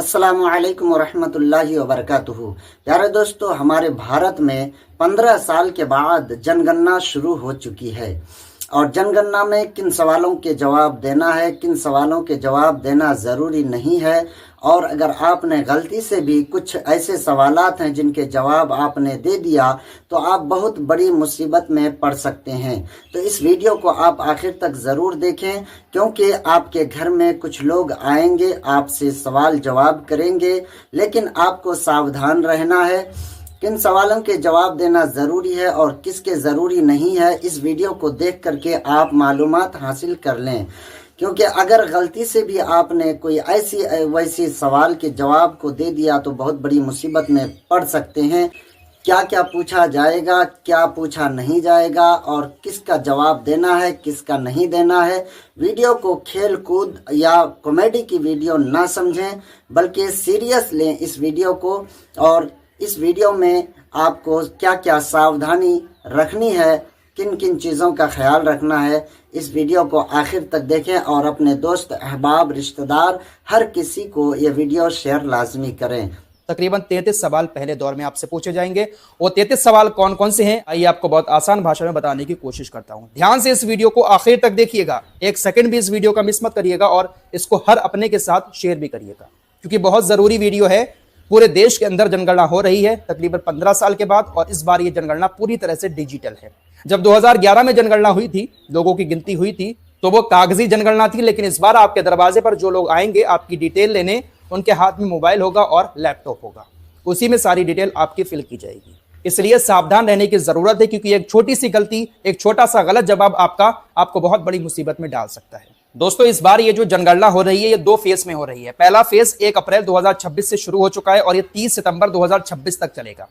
अस्सलामुअलैकुम वरहमतुल्लाहि वबरकातुहू। प्यारे दोस्तों, हमारे भारत में 15 साल के बाद जनगणना शुरू हो चुकी है और जनगणना में किन सवालों के जवाब देना है, किन सवालों के जवाब देना ज़रूरी नहीं है, और अगर आपने गलती से भी कुछ ऐसे सवालात हैं जिनके जवाब आपने दे दिया तो आप बहुत बड़ी मुसीबत में पड़ सकते हैं। तो इस वीडियो को आप आखिर तक ज़रूर देखें, क्योंकि आपके घर में कुछ लोग आएंगे, आपसे सवाल जवाब करेंगे, लेकिन आपको सावधान रहना है। किन सवालों के जवाब देना ज़रूरी है और किसके ज़रूरी नहीं है, इस वीडियो को देख करके आप मालूमात हासिल कर लें। क्योंकि अगर गलती से भी आपने कोई ऐसी वैसी सवाल के जवाब को दे दिया तो बहुत बड़ी मुसीबत में पड़ सकते हैं। क्या क्या पूछा जाएगा, क्या पूछा नहीं जाएगा और किसका जवाब देना है, किसका नहीं देना है। वीडियो को खेल कूद या कॉमेडी की वीडियो ना समझें, बल्कि सीरियस लें इस वीडियो को। और इस वीडियो में आपको क्या क्या सावधानी रखनी है, किन किन चीज़ों का ख्याल रखना है, इस वीडियो को आखिर तक देखें और अपने दोस्त, अहबाब, रिश्तेदार, हर किसी को ये वीडियो शेयर लाजमी करें। तकरीबन 33 सवाल पहले दौर में आपसे पूछे जाएंगे। वो 33 सवाल कौन कौन से हैं, आइए आपको बहुत आसान भाषा में बताने की कोशिश करता हूं। ध्यान से इस वीडियो को आखिर तक देखिएगा, एक सेकंड भी इस वीडियो का मिस मत करिएगा और इसको हर अपने के साथ शेयर भी करिएगा, क्योंकि बहुत जरूरी वीडियो है। पूरे देश के अंदर जनगणना हो रही है तकरीबन 15 साल के बाद, और इस बार ये जनगणना पूरी तरह से डिजिटल है। जब 2011 में जनगणना हुई थी, लोगों की गिनती हुई थी, तो वो कागजी जनगणना थी, लेकिन इस बार आपके दरवाजे पर जो लोग आएंगे आपकी डिटेल लेने, उनके हाथ में मोबाइल होगा और लैपटॉप होगा, उसी में सारी डिटेल आपकी फिल की जाएगी। इसलिए सावधान रहने की जरूरत है, क्योंकि एक छोटी सी गलती, एक छोटा सा गलत जवाब आपको बहुत बड़ी मुसीबत में डाल सकता है। दोस्तों, इस बार ये जो जनगणना हो रही है ये 2 फेज में हो रही है। पहला फेज 1 अप्रैल 2026 से शुरू हो चुका है और ये 30 सितंबर 2026 तक चलेगा।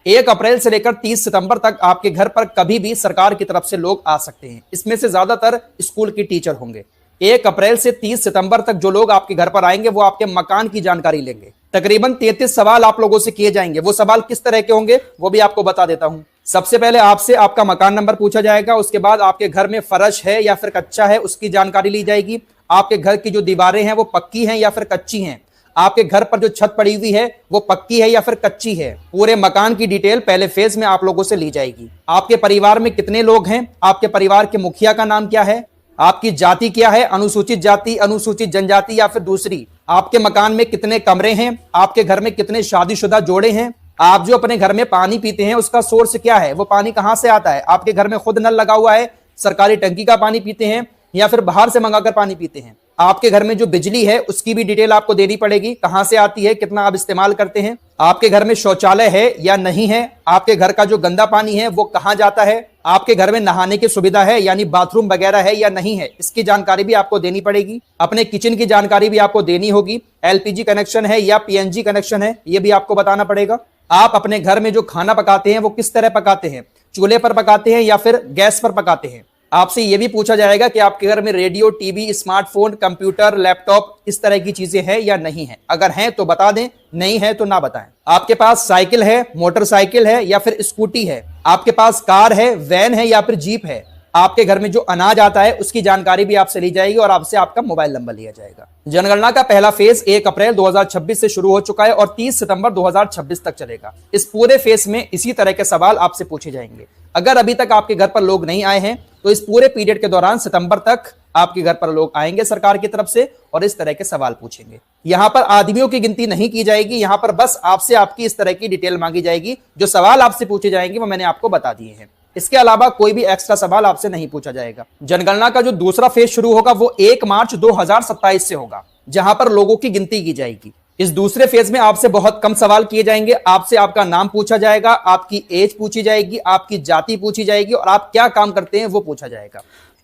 1 अप्रैल से लेकर 30 सितंबर तक आपके घर पर कभी भी सरकार की तरफ से लोग आ सकते हैं। इसमें से ज्यादातर स्कूल के टीचर होंगे। 1 अप्रैल से 30 सितंबर तक जो लोग आपके घर पर आएंगे वो आपके मकान की जानकारी लेंगे। तकरीबन 33 सवाल आप लोगों से किए जाएंगे। वो सवाल किस तरह के होंगे वो भी आपको बता देता हूं। सबसे पहले आपसे आपका मकान नंबर पूछा जाएगा, उसके बाद आपके घर में फर्श है या फिर कच्चा है उसकी जानकारी ली जाएगी। आपके घर की जो दीवारें हैं वो पक्की हैं या फिर कच्ची हैं। आपके घर पर जो छत पड़ी हुई है वो पक्की है या फिर कच्ची है। पूरे मकान की डिटेल पहले फेज में आप लोगों से ली जाएगी। आपके परिवार में कितने लोग हैं, आपके परिवार के मुखिया का नाम क्या है, आपकी जाति क्या है, अनुसूचित जाति, अनुसूचित जनजाति या फिर दूसरी। आपके मकान में कितने कमरे हैं, आपके घर में कितने शादीशुदा जोड़े हैं। आप जो अपने घर में पानी पीते हैं उसका सोर्स क्या है, वो पानी कहां से आता है। आपके घर में खुद नल लगा हुआ है, सरकारी टंकी का पानी पीते हैं या फिर बाहर से मंगाकर पानी पीते हैं। आपके घर में जो बिजली है उसकी भी डिटेल आपको देनी पड़ेगी, कहां से आती है, कितना आप इस्तेमाल करते हैं। आपके घर में शौचालय है या नहीं है, आपके घर का जो गंदा पानी है वो कहां जाता है, आपके घर में नहाने की सुविधा है यानी बाथरूम वगैरह है या नहीं है, इसकी जानकारी भी आपको देनी पड़ेगी। अपने किचन की जानकारी भी आपको देनी होगी। एलपीजी कनेक्शन है या पीएनजी कनेक्शन है ये भी आपको बताना पड़ेगा। आप अपने घर में जो खाना पकाते हैं वो किस तरह पकाते हैं, चूल्हे पर पकाते हैं या फिर गैस पर पकाते हैं। आपसे यह भी पूछा जाएगा कि आपके घर में radio, TV, smartphone, computer, laptop इस तरह की चीजें हैं या नहीं है। अगर हैं तो बता दें, नहीं है तो ना बताएं। आपके पास साइकिल है, मोटरसाइकिल है या फिर स्कूटी है। आपके पास कार है, वैन है या फिर जीप है। आपके घर में जो अनाज आता है उसकी जानकारी भी आपसे ली जाएगी और आपसे आपका मोबाइल नंबर लिया जाएगा। जनगणना का पहला फेज 1 अप्रैल 2026 से शुरू हो चुका है और 30 सितंबर 2026 तक चलेगा। इस पूरे फेज में इसी तरह के सवाल आपसे पूछे जाएंगे। अगर अभी तक आपके घर पर लोग नहीं आए हैं तो इस पूरे पीरियड के दौरान सितंबर तक आपके घर पर लोग आएंगे सरकार की तरफ से और इस तरह के सवाल पूछेंगे। यहां पर आदमियों की गिनती नहीं की जाएगी, यहां पर बस आपसे आपकी इस तरह की डिटेल मांगी जाएगी। जो सवाल आपसे पूछे जाएंगे वो मैंने आपको बता दिए हैं। इसके अलावा कोई भी एक्स्ट्रा सवाल आपसे नहीं पूछा जाएगा। जनगणना का जो दूसरा फेज शुरू होगा वो 1 मार्च 2027 से होगा, जहां पर लोगों की गिनती की जाएगी। इस दूसरे फेज में आपसे बहुत कम सवाल किए जाएंगे। आपसे आपका नाम पूछा जाएगा, आपकी एज पूछी जाएगी, आपकी जाति पूछी जाएगी और आप क्या काम करते हैं वो पूछा जाएगा।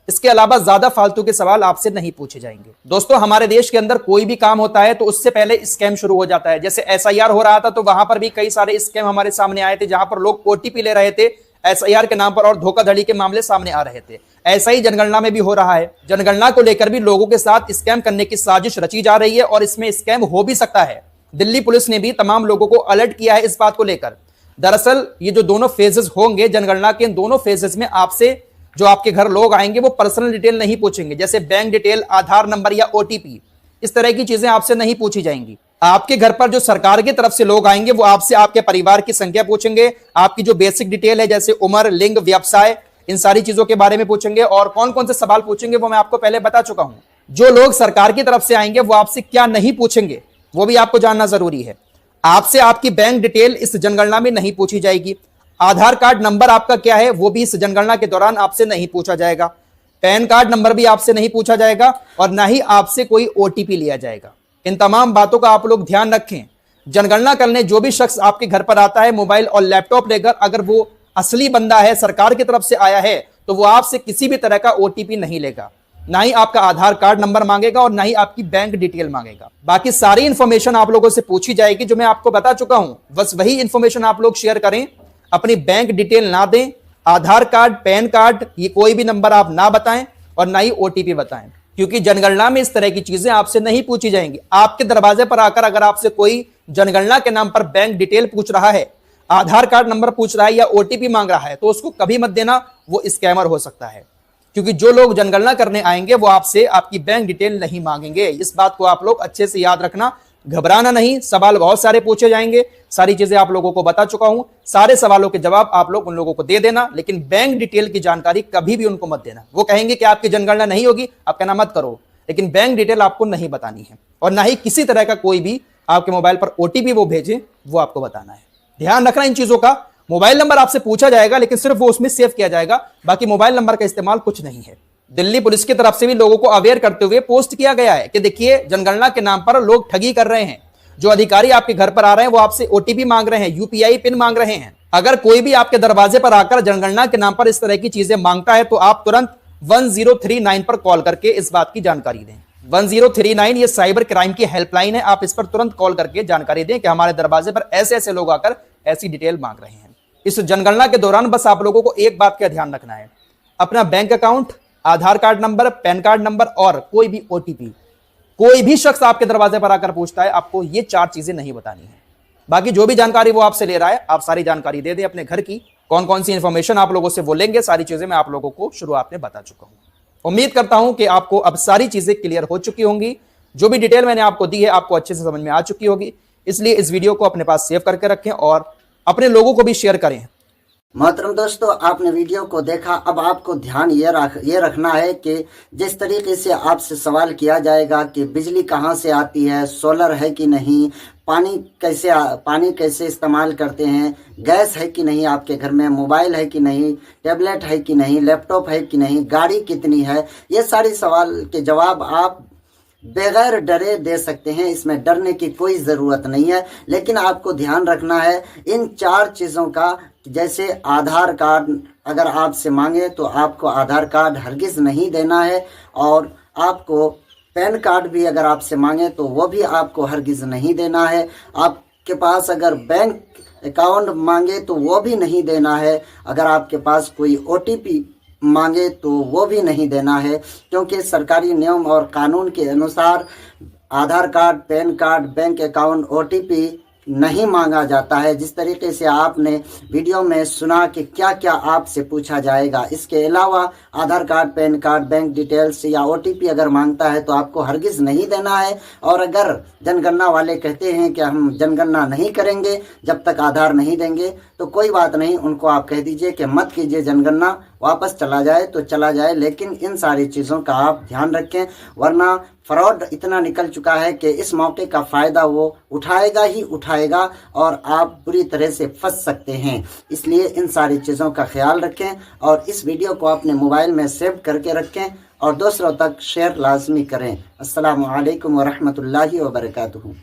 इसके अलावा ज्यादा फालतू के सवाल आपसे नहीं पूछे जाएंगे। दोस्तों, हमारे देश के अंदर कोई भी काम होता है तो उससे पहले स्कैम शुरू हो जाता है। जैसे एसआईआर हो रहा था तो वहां पर भी कई सारे स्कैम हमारे सामने आए थे, जहां पर लोग ओटीपी ले रहे थे एसआईआर के नाम पर और धोखाधड़ी के मामले सामने आ रहे थे। ऐसा ही जनगणना में भी हो रहा है। जनगणना को लेकर भी लोगों के साथ स्कैम करने की साजिश रची जा रही है और इसमें स्कैम हो भी सकता है। दिल्ली पुलिस ने भी तमाम लोगों को अलर्ट किया है इस बात को लेकर। दरअसल ये जो दोनों फेजेस होंगे जनगणना के, इन दोनों फेजेस में आपसे जो आपके घर लोग आएंगे वो पर्सनल डिटेल नहीं पूछेंगे, जैसे बैंक डिटेल, आधार नंबर या ओटीपी, इस तरह की चीजें आपसे नहीं पूछी जाएंगी। आपके घर पर जो सरकार की तरफ से लोग आएंगे वो आपसे आपके परिवार की संख्या पूछेंगे, आपकी जो बेसिक डिटेल है जैसे उम्र, लिंग, व्यवसाय, इन सारी चीजों के बारे में पूछेंगे। और कौन कौन से सवाल पूछेंगे वो मैं आपको पहले बता चुका हूं। जो लोग सरकार की तरफ से आएंगे वो आपसे क्या नहीं पूछेंगे वो भी आपको जानना जरूरी है। आपसे आपकी बैंक डिटेल इस जनगणना में नहीं पूछी जाएगी। आधार कार्ड नंबर आपका क्या है वो भी इस जनगणना के दौरान आपसे नहीं पूछा जाएगा। पैन कार्ड नंबर भी आपसे नहीं पूछा जाएगा और ना ही आपसे कोई ओटीपी लिया जाएगा। इन तमाम बातों का आप लोग ध्यान रखें। जनगणना करने जो भी शख्स आपके घर पर आता है मोबाइल और लैपटॉप लेकर, अगर वो असली बंदा है, सरकार की तरफ से आया है, तो वो आपसे किसी भी तरह का ओटीपी नहीं लेगा, ना ही आपका आधार कार्ड नंबर मांगेगा और ना ही आपकी बैंक डिटेल मांगेगा। बाकी सारी इंफॉर्मेशन आप लोगों से पूछी जाएगी जो मैं आपको बता चुका हूं। बस वही इंफॉर्मेशन आप लोग शेयर करें, अपनी बैंक डिटेल ना दें, आधार कार्ड, पैन कार्ड, ये कोई भी नंबर आप ना बताएं और ना ही ओटीपी बताएं, क्योंकि जनगणना में इस तरह की चीजें आपसे नहीं पूछी जाएंगी। आपके दरवाजे पर आकर अगर आपसे कोई जनगणना के नाम पर बैंक डिटेल पूछ रहा है, आधार कार्ड नंबर पूछ रहा है या ओटीपी मांग रहा है, तो उसको कभी मत देना, वो स्कैमर हो सकता है। क्योंकि जो लोग जनगणना करने आएंगे वो आपसे आपकी बैंक डिटेल नहीं मांगेंगे। इस बात को आप लोग अच्छे से याद रखना, घबराना नहीं। सवाल बहुत सारे पूछे जाएंगे, सारी चीजें आप लोगों को बता चुका हूं। सारे सवालों के जवाब आप लोग उन लोगों को दे देना, लेकिन बैंक डिटेल की जानकारी कभी भी उनको मत देना। वो कहेंगे कि आपकी जनगणना नहीं होगी, आप कहना मत करो, लेकिन बैंक डिटेल आपको नहीं बतानी है और ना ही किसी तरह का कोई भी आपके मोबाइल पर ओटीपी वो भेजे वो आपको बताना है। ध्यान रखना इन चीजों का। मोबाइल नंबर आपसे पूछा जाएगा लेकिन सिर्फ वो उसमें सेव किया जाएगा, बाकी मोबाइल नंबर का इस्तेमाल कुछ नहीं है। दिल्ली पुलिस की तरफ से भी लोगों को अवेयर करते हुए पोस्ट किया गया है कि देखिए जनगणना के नाम पर लोग ठगी कर रहे हैं। जो अधिकारी आपके घर पर आ रहे हैं वो आपसे ओटीपी मांग रहे हैं, यूपीआई पिन मांग रहे हैं। अगर कोई भी आपके दरवाजे पर आकर जनगणना के नाम पर इस तरह की चीजें मांगता है तो आप तुरंत 1039 पर कॉल करके इस बात की जानकारी दें। 1039 ये साइबर क्राइम की हेल्पलाइन है। आप इस पर तुरंत कॉल करके जानकारी दें कि हमारे दरवाजे पर ऐसे ऐसे लोग आकर ऐसी डिटेल मांग रहे हैं। इस जनगणना के दौरान बस आप लोगों को एक बात का ध्यान रखना है, अपना bank account, Aadhaar card number, PAN card number और कोई भी ओटीपी। कोई भी शख्स आपके दरवाजे पर आकर पूछता है, आपको ये 4 चीजें नहीं बतानी है। बाकी जो भी जानकारी वो आपसे ले रहा है, आप सारी जानकारी दे दें अपने घर की। कौन कौन सी इंफॉर्मेशन आप लोगों से वो लेंगे, सारी चीजें मैं आप लोगों को शुरुआत में बता चुका हूं। उम्मीद करता हूं कि आपको अब सारी चीजें क्लियर हो चुकी होंगी। जो भी डिटेल मैंने आपको दी है आपको अच्छे से समझ में आ चुकी होगी। इसलिए इस वीडियो को अपने पास सेव करके रखें और अपने लोगों को भी शेयर करें। मोहतरम दोस्तों, आपने वीडियो को देखा। अब आपको ध्यान ये रखना है कि जिस तरीके से आपसे सवाल किया जाएगा कि बिजली कहाँ से आती है, सोलर है कि नहीं, पानी कैसे इस्तेमाल करते हैं, गैस है कि नहीं आपके घर में, मोबाइल है कि नहीं, टैबलेट है कि नहीं, लैपटॉप है कि नहीं, गाड़ी कितनी है, ये सारे सवाल के जवाब आप बगैर डरे दे सकते हैं। इसमें डरने की कोई ज़रूरत नहीं है। लेकिन आपको ध्यान रखना है इन 4 चीज़ों का, जैसे आधार कार्ड अगर आपसे मांगे तो आपको आधार कार्ड हरगिज़ नहीं देना है, और आपको पैन कार्ड भी अगर आपसे मांगे तो वो भी आपको हरगिज़ नहीं देना है। आपके पास अगर बैंक अकाउंट मांगे तो वो भी नहीं देना है। अगर आपके पास कोई ओटीपी मांगे तो वो भी नहीं देना है, क्योंकि सरकारी नियम और कानून के अनुसार Aadhaar card, PAN card, bank account, OTP नहीं मांगा जाता है। जिस तरीके से आपने वीडियो में सुना कि क्या क्या आपसे पूछा जाएगा। इसके अलावा Aadhaar card, PAN card, bank details या ओटीपी अगर मांगता है तो आपको हरगिज़ नहीं देना है। और अगर जनगणना वाले कहते हैं कि हम जनगणना नहीं करेंगे जब तक आधार नहीं देंगे, तो कोई बात नहीं, उनको आप कह दीजिए कि मत कीजिए जनगणना, वापस चला जाए तो चला जाए। लेकिन इन सारी चीज़ों का आप ध्यान रखें, वरना फ्रॉड इतना निकल चुका है कि इस मौके का फ़ायदा वो उठाएगा ही उठाएगा और आप बुरी तरह से फंस सकते हैं। इसलिए इन सारी चीज़ों का ख्याल रखें और इस वीडियो को अपने मोबाइल में सेव करके रखें और दूसरों तक शेयर लाजमी करें। अस्सलामु अलैकुम व रहमतुल्लाहि व बरकातुहू।